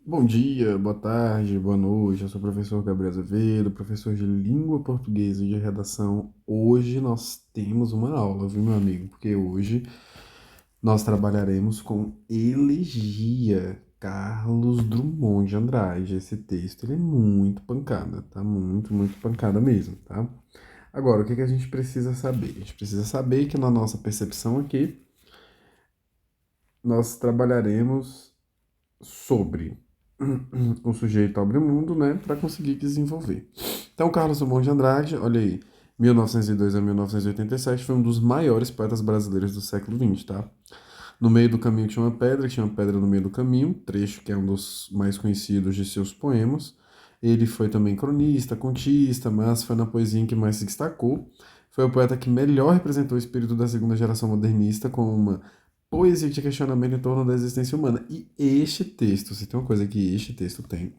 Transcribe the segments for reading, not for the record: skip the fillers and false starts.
Bom dia, boa tarde, boa noite. Eu sou o professor Gabriel Azevedo, professor de língua portuguesa e de redação. Hoje nós temos uma aula, viu, meu amigo? Porque hoje nós trabalharemos com elegia. Carlos Drummond de Andrade. Esse texto ele é muito pancada, tá? Muito pancada mesmo, tá? Agora, o que que a gente precisa saber? A gente precisa saber que na nossa percepção aqui, nós trabalharemos sobre o sujeito abre o mundo, né, para conseguir desenvolver. Então, Carlos Drummond de Andrade, olha aí, 1902 a 1987, foi um dos maiores poetas brasileiros do século XX, tá? No meio do caminho tinha uma pedra no meio do caminho, trecho que é um dos mais conhecidos de seus poemas. Ele foi também cronista, contista, mas foi na poesia em que mais se destacou. Foi o poeta que melhor representou o espírito da segunda geração modernista com uma poesia de questionamento em torno da existência humana. E este texto, se tem uma coisa que este texto tem,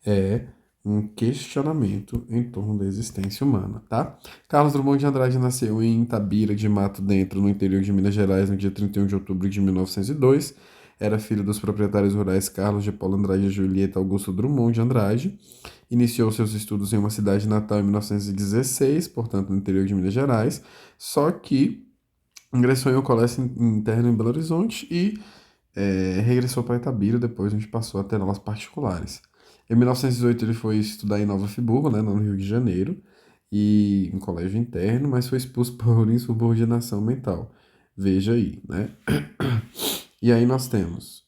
é um questionamento em torno da existência humana, tá? Carlos Drummond de Andrade nasceu em Itabira de Mato Dentro, no interior de Minas Gerais, no dia 31 de outubro de 1902. Era filho dos proprietários rurais Carlos de Paulo Andrade e Julieta Augusto Drummond de Andrade. Iniciou seus estudos em uma cidade natal em 1916, portanto, no interior de Minas Gerais. Só que ingressou em um colégio interno em Belo Horizonte e regressou para Itabira, depois a gente passou a ter aulas particulares. Em 1918 ele foi estudar em Nova Friburgo, né, no Rio de Janeiro, e em colégio interno, mas foi expulso por insubordinação mental. Veja aí, né? E aí nós temos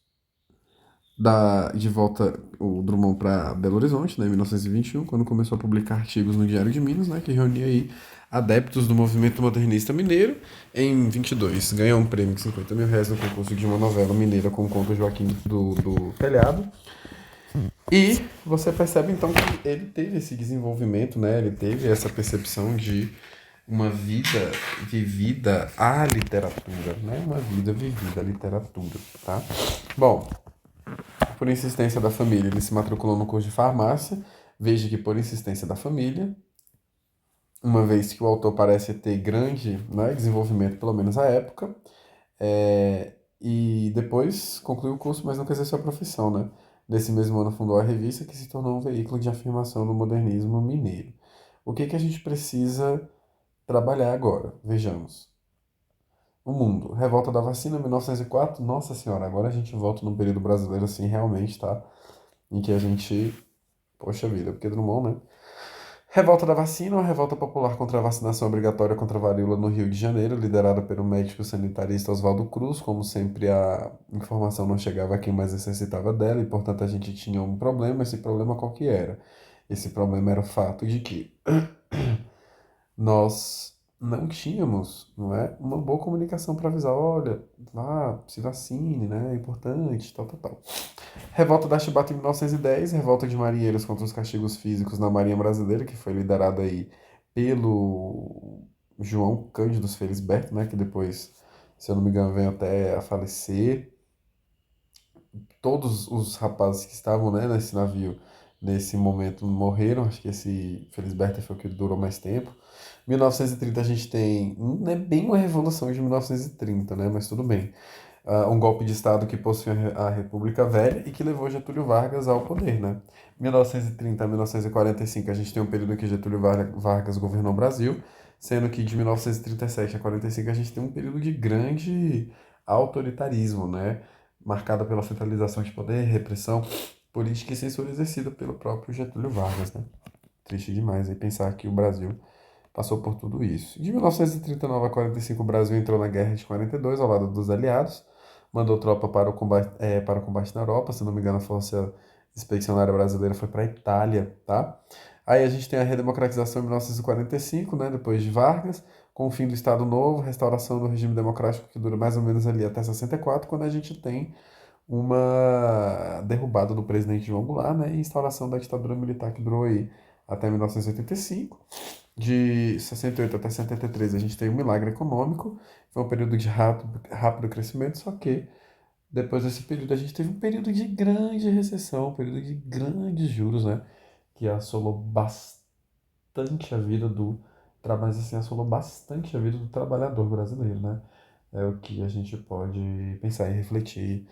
de volta o Drummond para Belo Horizonte, né, em 1921, quando começou a publicar artigos no Diário de Minas, né, que reunia aí adeptos do movimento modernista mineiro. Em 22, ganhou um prêmio de R$ 50.000 no concurso de uma novela mineira com o conto Joaquim do Telhado. E você percebe então que ele teve esse desenvolvimento, né, ele teve essa percepção de uma vida vivida à literatura, né, uma vida vivida à literatura, tá? Bom, por insistência da família, ele se matriculou no curso de farmácia. Veja que por insistência da família, uma vez que o autor parece ter grande, né, desenvolvimento, pelo menos à época, e depois concluiu o curso, mas nunca exerceu a profissão, né? Nesse mesmo ano fundou a revista, que se tornou um veículo de afirmação do modernismo mineiro. O que que a gente precisa trabalhar agora? Vejamos. O mundo. Revolta da vacina, 1904. Nossa senhora, agora a gente volta num período brasileiro, assim, realmente, tá? Em que a gente. Poxa vida, porque Drummond, né? Revolta da vacina, uma revolta popular contra a vacinação obrigatória contra a varíola no Rio de Janeiro, liderada pelo médico sanitarista Oswaldo Cruz. Como sempre, a informação não chegava a quem mais necessitava dela e, portanto, a gente tinha um problema. Esse problema qual que era? Esse problema era o fato de que nós não tínhamos, não é, uma boa comunicação para avisar, olha, vá, se vacine, né, é importante, tal, tal, tal. Revolta da Chibata em 1910, revolta de marinheiros contra os castigos físicos na Marinha Brasileira, que foi liderada aí pelo João Cândido Felisberto, né, que depois, se eu não me engano, veio até a falecer. Todos os rapazes que estavam, né, nesse navio nesse momento morreram. Acho que esse Felisberto foi o que durou mais tempo. 1930 a gente tem, não é bem uma revolução de 1930, né, mas tudo bem. Um golpe de Estado que possui a República Velha e que levou Getúlio Vargas ao poder, né? 1930 a 1945 a gente tem um período em que Getúlio Vargas governou o Brasil, sendo que de 1937 a 45 a gente tem um período de grande autoritarismo, né? Marcada pela centralização de poder, repressão política e censura exercida pelo próprio Getúlio Vargas, né? Triste demais aí pensar que o Brasil passou por tudo isso. De 1939 a 45, o Brasil entrou na Guerra de 42 ao lado dos aliados, mandou tropa para o combate na Europa. Se não me engano, a Força Expedicionária Brasileira foi para a Itália, tá? Aí a gente tem a redemocratização em 1945, né, depois de Vargas, com o fim do Estado Novo, restauração do regime democrático que dura mais ou menos ali até 64, quando a gente tem uma derrubada do presidente João Goulart, né, e instauração da ditadura militar que durou aí até 1985. De 68 até 73 a gente tem um milagre econômico, foi um período de rápido crescimento, só que depois desse período a gente teve um período de grande recessão, um período de grandes juros, né, que assolou bastante a vida do mas assim, assolou bastante a vida do trabalhador brasileiro, né? É o que a gente pode pensar e refletir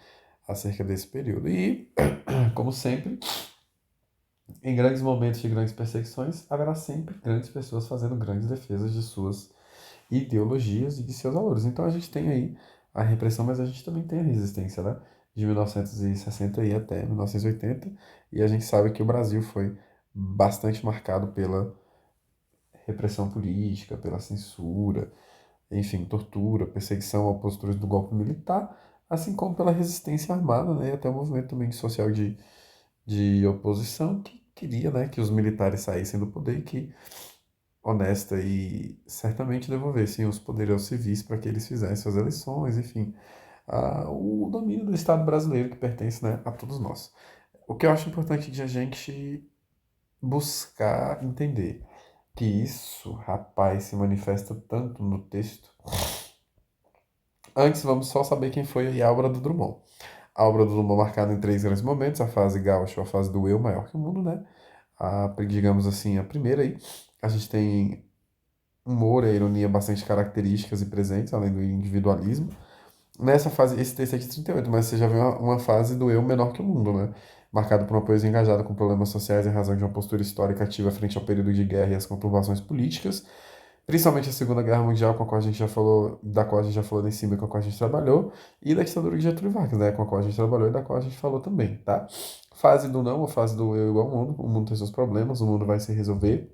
acerca desse período. E, como sempre, em grandes momentos de grandes perseguições, haverá sempre grandes pessoas fazendo grandes defesas de suas ideologias e de seus valores. Então a gente tem aí a repressão, mas a gente também tem a resistência, né? De 1960 e até 1980, e a gente sabe que o Brasil foi bastante marcado pela repressão política, pela censura, enfim, tortura, perseguição a opositores do golpe militar, assim como pela resistência armada, né? E até o movimento também social de oposição que queria, né, que os militares saíssem do poder e que honesta e certamente devolvessem os poderes aos civis para que eles fizessem suas eleições, enfim, o domínio do Estado brasileiro que pertence, né, a todos nós. O que eu acho importante de a gente buscar entender que isso, rapaz, se manifesta tanto no texto. Antes, vamos só saber quem foi a obra do Drummond. A obra do Drummond marcada em três grandes momentos, a fase gaúcha, a fase do eu maior que o mundo, né? Digamos assim, a primeira aí. A gente tem humor e ironia bastante características e presentes, além do individualismo. Nessa fase, esse texto é de 38, mas você já vê uma fase do eu menor que o mundo, né? Marcado por uma poesia engajada com problemas sociais em razão de uma postura histórica ativa frente ao período de guerra e às conturbações políticas, principalmente a Segunda Guerra Mundial, com a qual a gente já falou, da qual a gente já falou em cima e com a qual a gente trabalhou, e da ditadura de Getúlio Vargas, né? Com a qual a gente trabalhou e da qual a gente falou também, tá? Fase do não, a fase do eu igual ao mundo. O mundo tem seus problemas, o mundo vai se resolver.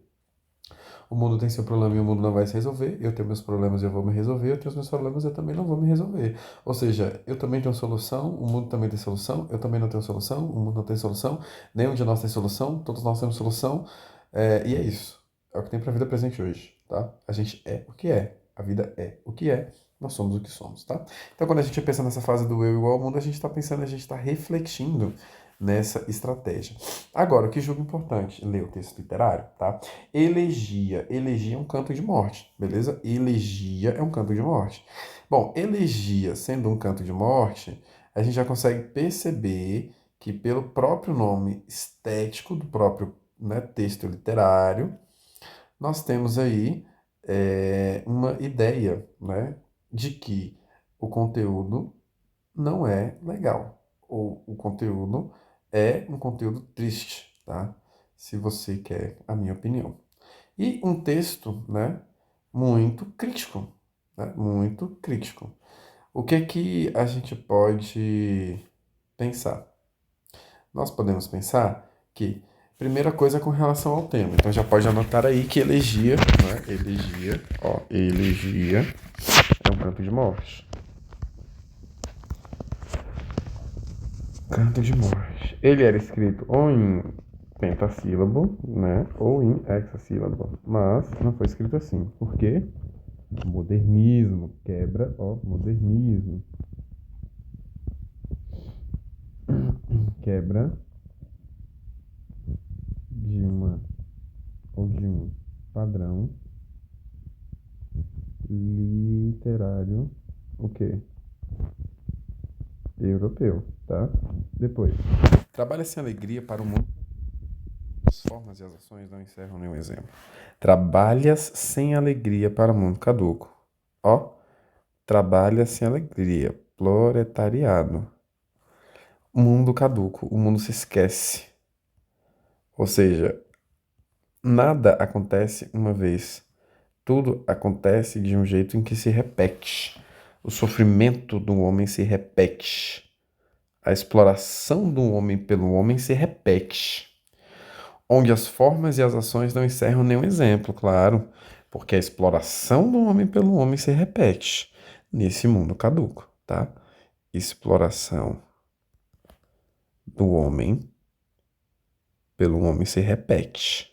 O mundo tem seu problema e o mundo não vai se resolver. Eu tenho meus problemas e eu vou me resolver. Eu tenho os meus problemas e eu também não vou me resolver. Ou seja, eu também tenho solução, o mundo também tem solução, eu também não tenho solução, o mundo não tem solução, nenhum de nós tem solução, todos nós temos solução. E é isso. É o que tem para a vida presente hoje, tá? A gente é o que é. A vida é o que é. Nós somos o que somos, tá? Então, quando a gente pensa nessa fase do eu igual ao mundo, a gente está pensando, a gente está refletindo nessa estratégia. Agora, o que julgo importante? Ler o texto literário, tá? Elegia. Elegia é um canto de morte, beleza? Elegia é um canto de morte. Bom, elegia sendo um canto de morte, a gente já consegue perceber que pelo próprio nome estético do próprio, né, texto literário, nós temos aí uma ideia, né, de que o conteúdo não é legal, ou o conteúdo é um conteúdo triste, tá? Se você quer a minha opinião. E um texto, né, muito crítico, né, muito crítico. O que que a gente pode pensar? Nós podemos pensar que, primeira coisa com relação ao tema, então já pode anotar aí que elegia, né, elegia, ó, elegia é um canto de morte. Canto de morte. Ele era escrito ou em pentassílabo, né, ou em hexassílabo, mas não foi escrito assim. Por quê? Modernismo, quebra, ó, modernismo. Quebra de uma ou de um padrão literário, o quê? Europeu, tá? Depois. Trabalha sem alegria para o mundo. As formas e as ações não encerram nenhum exemplo. Trabalhas sem alegria para o mundo caduco. Ó, trabalha sem alegria. Proletariado. O mundo caduco, o mundo se esquece. Ou seja, nada acontece uma vez. Tudo acontece de um jeito em que se repete. O sofrimento do homem se repete. A exploração do homem pelo homem se repete. Onde as formas e as ações não encerram nenhum exemplo, claro, porque a exploração do homem pelo homem se repete nesse mundo caduco, tá? Exploração do homem pelo homem se repete,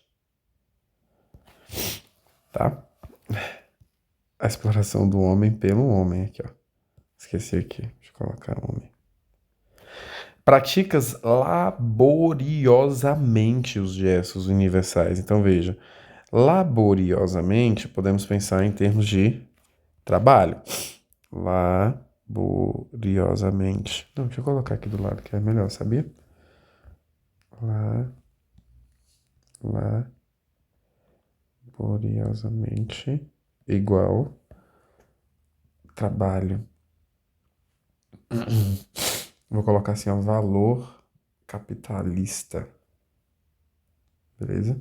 tá? A exploração do homem pelo homem, aqui, ó. Esqueci aqui, deixa eu colocar homem. Praticas laboriosamente os gestos universais. Então, veja, laboriosamente podemos pensar em termos de trabalho. Laboriosamente. Não, deixa eu colocar aqui do lado que é melhor, sabia? Laboriosamente igual trabalho. Vou colocar assim, ó, valor capitalista. Beleza?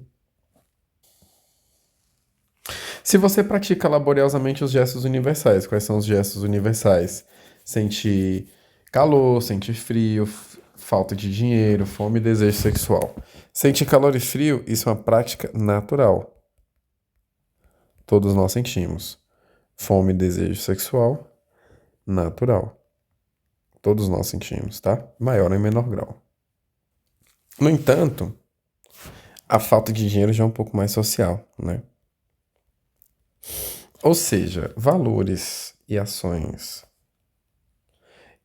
Se você pratica laboriosamente os gestos universais, quais são os gestos universais? Sentir calor, sentir frio, falta de dinheiro, fome e desejo sexual. Sentir calor e frio, isso é uma prática natural. Todos nós sentimos. Fome e desejo sexual, natural. Todos nós sentimos, tá? Maior ou em menor grau. No entanto, a falta de dinheiro já é um pouco mais social, né? Ou seja, valores e ações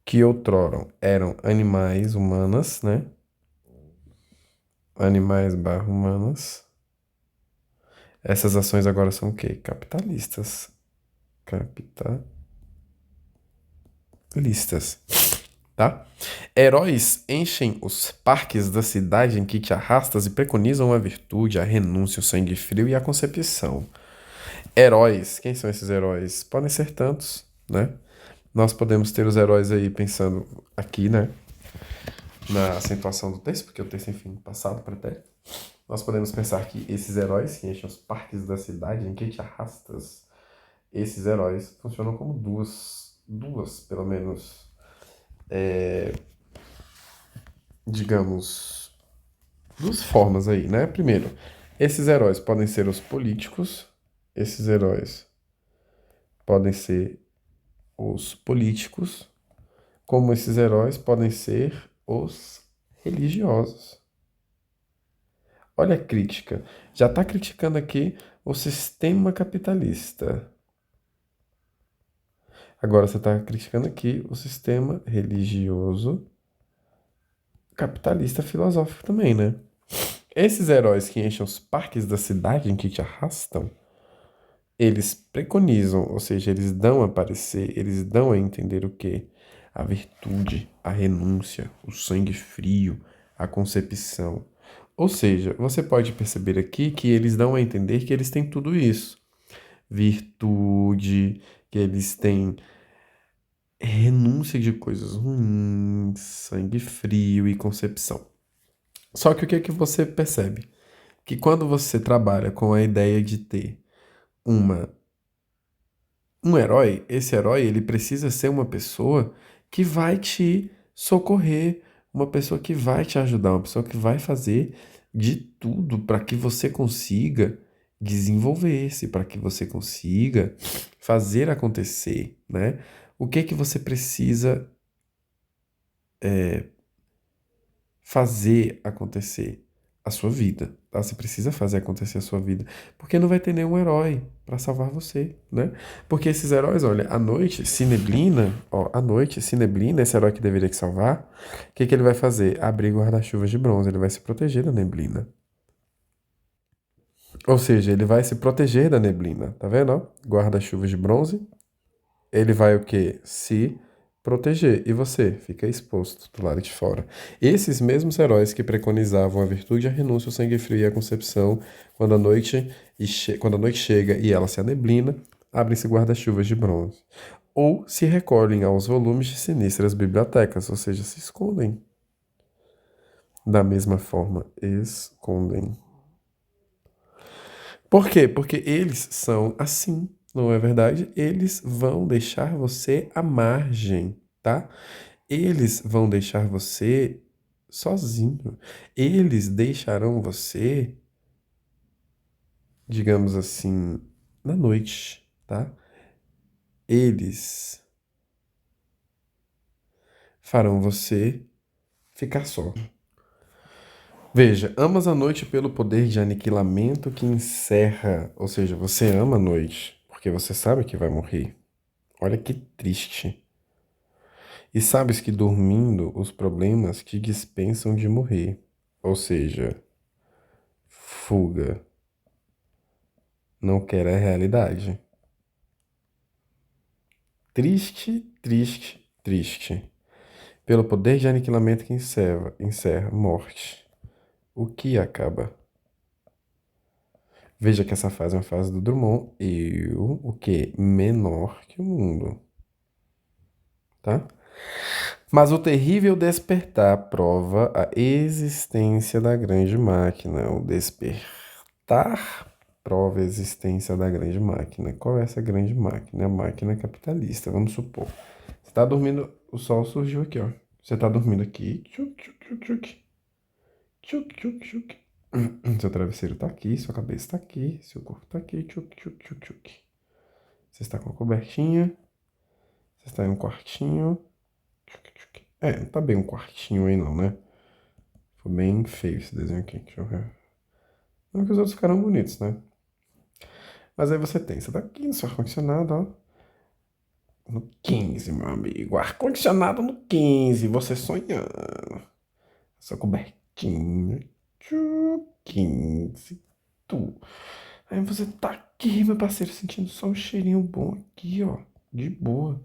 que outrora eram animais humanas, né? Animais barra humanas. Essas ações agora são o quê? Capitalistas. Capitalistas, tá? Heróis enchem os parques da cidade em que te arrastas e preconizam a virtude, a renúncia, o sangue frio e a concepção. Heróis, quem são esses heróis? Podem ser tantos, né? Nós podemos ter os heróis aí pensando aqui, né? Na acentuação do texto, porque o texto, enfim, passado, pretérito. Nós podemos pensar que esses heróis que enchem os parques da cidade em que te arrastas, esses heróis funcionam como duas, pelo menos, digamos, duas formas aí, né? Primeiro, esses heróis podem ser os políticos, esses heróis podem ser os políticos, como esses heróis podem ser os religiosos. Olha a crítica. Já está criticando aqui o sistema capitalista. Agora você está criticando aqui o sistema religioso capitalista filosófico também, né? Esses heróis que enchem os parques da cidade em que te arrastam, eles preconizam, ou seja, eles dão a parecer, eles dão a entender o quê? A virtude, a renúncia, o sangue frio, a concepção. Ou seja, você pode perceber aqui que eles dão a entender que eles têm tudo isso. Virtude, que eles têm renúncia de coisas ruins, sangue frio e concepção. Só que o que é que você percebe? Que quando você trabalha com a ideia de ter uma um herói, esse herói, ele precisa ser uma pessoa que vai te socorrer, uma pessoa que vai te ajudar, uma pessoa que vai fazer de tudo para que você consiga desenvolver-se, para que você consiga fazer acontecer, né? O que que você precisa fazer acontecer a sua vida, tá? Você precisa fazer acontecer a sua vida, porque não vai ter nenhum herói para salvar você, né? Porque esses heróis, olha, à noite, se neblina, ó, à noite, se neblina, esse herói que deveria te salvar, o que que ele vai fazer? Abrir guarda-chuvas de bronze, ele vai se proteger da neblina. Ou seja, ele vai se proteger da neblina, tá vendo, ó? Guarda-chuvas de bronze, ele vai o quê? Se proteger. E você fica exposto do lado de fora. Esses mesmos heróis que preconizavam a virtude, a renúncia, o sangue frio e a concepção, quando a noite chega e ela se aneblina, abrem-se guarda-chuvas de bronze. Ou se recolhem aos volumes de sinistras bibliotecas, ou seja, se escondem. Da mesma forma, escondem. Por quê? Porque eles são assim, não é verdade? Eles vão deixar você à margem, tá? Eles vão deixar você sozinho. Eles deixarão você, digamos assim, na noite, tá? Eles farão você ficar só. Veja, amas a noite pelo poder de aniquilamento que encerra, ou seja, você ama a noite porque você sabe que vai morrer. Olha que triste. E sabes que dormindo os problemas te dispensam de morrer. Ou seja, fuga. Não quer a realidade. Triste, triste, triste. Pelo poder de aniquilamento que encerra morte. O que acaba? Veja que essa fase é uma fase do Drummond. Eu, o que? Menor que o mundo. Tá? Mas o terrível despertar prova a existência da grande máquina. O despertar prova a existência da grande máquina. Qual é essa grande máquina? A máquina capitalista, vamos supor. Você está dormindo, o sol surgiu aqui, ó. Você está dormindo aqui. Tchuc, tchuc, tchuc, tchuc. Tchuc, tchuc, tchuc. Seu travesseiro está aqui, sua cabeça está aqui, seu corpo está aqui. Tchuc, tchuc, tchuc, tchuc. Você está com a cobertinha. Você está em um quartinho. Tchuc, tchuc. Não tá bem um quartinho aí não, né? Ficou bem feio esse desenho aqui. Deixa eu ver. Não que os outros ficaram bonitos, né? Mas aí você tá aqui no seu ar-condicionado, ó. No 15, meu amigo. Ar-condicionado no 15, você sonhando. Sua cobertinha. 15. Tu. Aí você tá aqui, meu parceiro, sentindo só um cheirinho bom aqui, ó. De boa.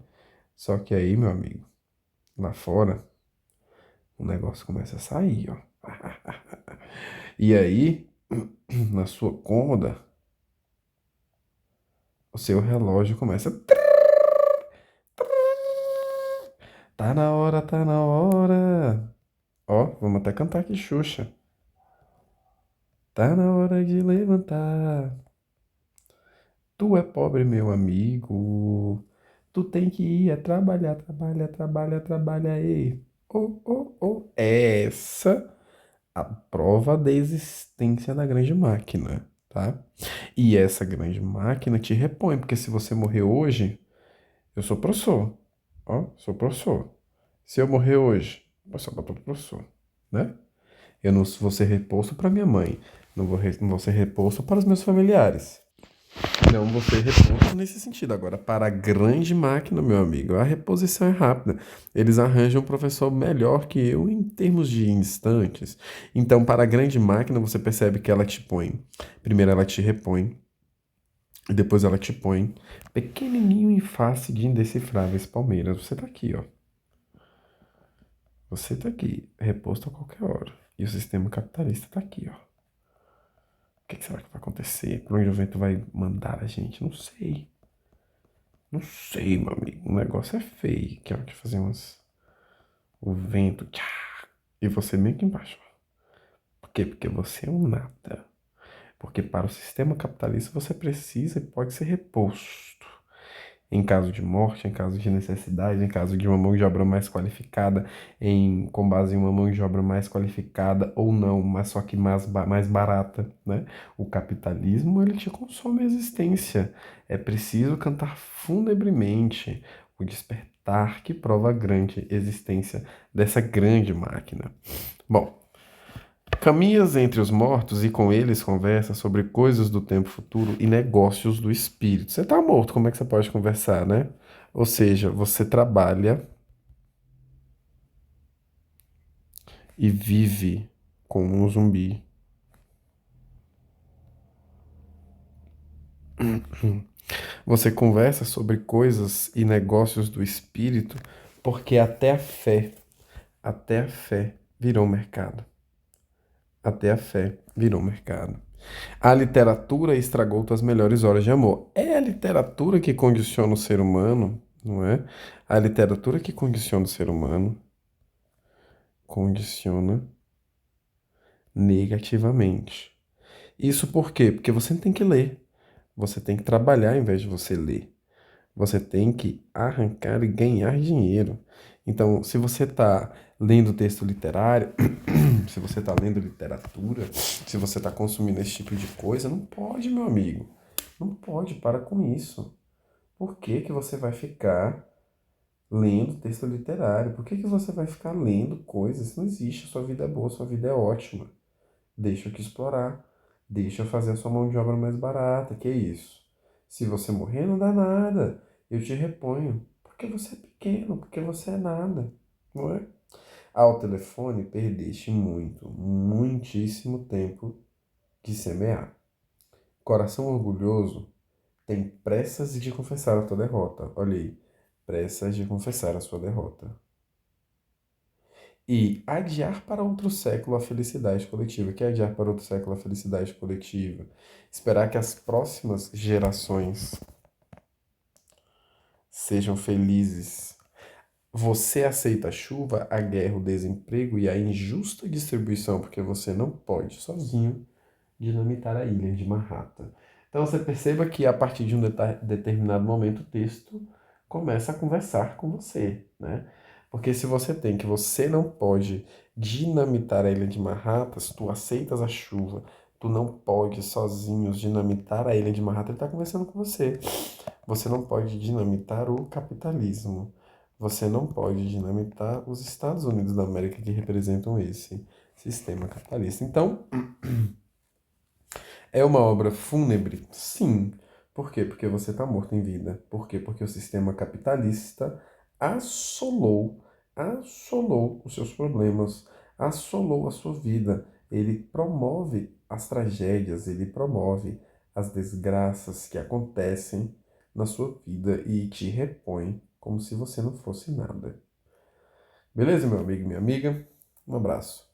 Só que aí, meu amigo, lá fora, o negócio começa a sair, ó. E aí, na sua cômoda, o seu relógio começa. Tá na hora, tá na hora. Ó, vamos até cantar aqui, Xuxa. Tá na hora de levantar. Tu é pobre, meu amigo. Tu tem que ir a trabalhar, trabalha, trabalha, trabalha aí. Oh, oh, oh. Essa a prova da existência da grande máquina, tá? E essa grande máquina te repõe, porque se você morrer hoje, eu sou professor. Ó, sou professor. Se eu morrer hoje, vou só para o professor, né? Eu não vou ser reposto para minha mãe. Não vou ser reposto para os meus familiares. Não vou ser reposto nesse sentido. Agora, para a grande máquina, meu amigo, a reposição é rápida. Eles arranjam um professor melhor que eu em termos de instantes. Então, para a grande máquina, você percebe que ela te põe. Primeiro, ela te repõe. E depois, ela te põe pequenininho em face de indecifráveis palmeiras. Você tá aqui, ó. Você tá aqui, reposto a qualquer hora. E o sistema capitalista tá aqui, ó. O que será que vai acontecer? Por onde o vento vai mandar a gente? Não sei. Não sei, meu amigo. O negócio é feio. Que hora que fazer umas. O vento. Tchá, e você meio que embaixo. Por quê? Porque você é um nada. Porque para o sistema capitalista você precisa e pode ser reposto. Em caso de morte, em caso de necessidade, em caso de uma mão de obra mais qualificada, com base em uma mão de obra mais qualificada ou não, mas só que mais barata, né? O capitalismo, ele te consome a existência. É preciso cantar funebremente o despertar que prova a grande existência dessa grande máquina. Bom, caminhas entre os mortos e com eles conversa sobre coisas do tempo futuro e negócios do espírito. Você tá morto, como é que você pode conversar, né? Ou seja, você trabalha e vive como um zumbi. Você conversa sobre coisas e negócios do espírito porque até a fé virou mercado. Até a fé virou mercado. A literatura estragou tuas melhores horas de amor. É a literatura que condiciona o ser humano, não é? A literatura que condiciona o ser humano condiciona negativamente. Isso por quê? Porque você tem que ler. Você tem que trabalhar em vez de você ler. Você tem que arrancar e ganhar dinheiro. Então, se você está lendo texto literário, se você está lendo literatura, se você está consumindo esse tipo de coisa, não pode, meu amigo. Não pode, para com isso. Por que que você vai ficar lendo texto literário? Por que que você vai ficar lendo coisas? Não existe, sua vida é boa, sua vida é ótima. Deixa eu te explorar. Deixa eu fazer a sua mão de obra mais barata. Que isso? Se você morrer, não dá nada. Eu te reponho. Porque você é pequeno, porque você é nada. Não é? Ao telefone, perdeste muito, muitíssimo tempo de semear. Coração orgulhoso tem pressas de confessar a tua derrota. Olha aí. Pressas de confessar a sua derrota. E adiar para outro século a felicidade coletiva. Que é adiar para outro século a felicidade coletiva? Esperar que as próximas gerações sejam felizes Você aceita a chuva, a guerra, o desemprego e a injusta distribuição, porque você não pode sozinho dinamitar a ilha de Manhattan. Então você perceba que a partir de um determinado momento o texto começa a conversar com você, né? Porque se você tem que você não pode dinamitar a ilha de Manhattan, se tu aceitas a chuva, tu não pode sozinhos dinamitar a ilha de Manhattan, ele está conversando com você. Você não pode dinamitar o capitalismo. Você não pode dinamitar os Estados Unidos da América que representam esse sistema capitalista. Então, é uma obra fúnebre? Sim. Por quê? Porque você está morto em vida. Por quê? Porque o sistema capitalista assolou os seus problemas, assolou a sua vida. Ele promove as tragédias, ele promove as desgraças que acontecem na sua vida e te repõe como se você não fosse nada. Beleza, meu amigo e minha amiga? Um abraço.